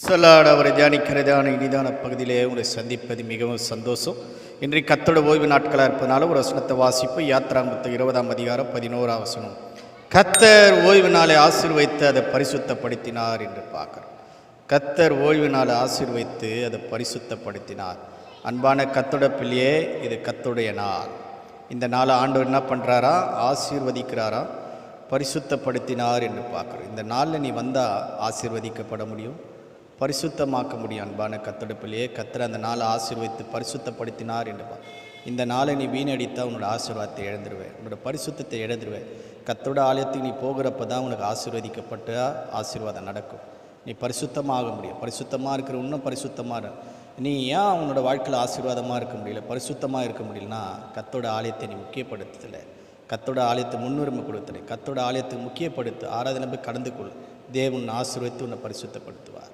சொல்லாட அவரை தியானிக்கிறதான இனிதான பகுதியிலே உங்களை சந்திப்பது மிகவும் சந்தோஷம். இன்றைக்கு கர்த்தருடைய ஓய்வு நாட்களாக இருப்பதனால ஒரு வசனத்தை வாசிப்பு. யாத்திராங்கமம் 20ஆம் அதிகாரம் 11ஆம் வசனம். கர்த்தர் ஓய்வு நாளை ஆசீர்வைத்து அதை பரிசுத்தப்படுத்தினார் என்று பார்க்குறோம். கர்த்தர் ஓய்வு நாளை ஆசீர்வைத்து அதை பரிசுத்தப்படுத்தினார். அன்பான கர்த்தருடைய பிள்ளையே, இது கர்த்தருடைய நாள். இந்த நாளை ஆண்டவர் என்ன பண்ணுறாரா? ஆசீர்வதிக்கிறாரா, பரிசுத்தப்படுத்தினார் என்று பார்க்குறோம். இந்த நாளில் நீ வந்தால் ஆசீர்வதிக்கப்பட முடியும், பரிசுத்தமாக்க முடியும். அன்பான கர்த்தருடைய பிள்ளையே, கர்த்தர் அந்த நாளை ஆசீர்வதித்து பரிசுத்தப்படுத்தினார் என்று இந்த நாளை நீ வீணடித்தால் உன்னோட ஆசீர்வாதத்தை இழந்துருவேன், உன்னோட பரிசுத்தத்தை இழந்துருவேன். கர்த்தரோட ஆலயத்துக்கு நீ போகிறப்ப தான் உனக்கு ஆசீர்வதிக்கப்பட்ட ஆசீர்வாதம் நடக்கும். நீ பரிசுத்தமாக முடியும். பரிசுத்தமாக இருக்கிற இன்னும் பரிசுத்தமாக நீ ஏன் உன்னோட வாழ்க்கையில் ஆசீர்வாதமாக இருக்க முடியல, பரிசுத்தமாக இருக்க முடியலன்னா கர்த்தரோட ஆலயத்தை நீ முக்கியப்படுத்தலை, கர்த்தரோட ஆலயத்தை முன்னுரிமை கொடுத்தலை. கர்த்தரோட ஆலயத்தை முக்கியப்படுத்து, ஆராதனை போய் கடந்து கொள். தேவன் ஆசீர்வதித்து உன்னை பரிசுத்தப்படுத்துவார்.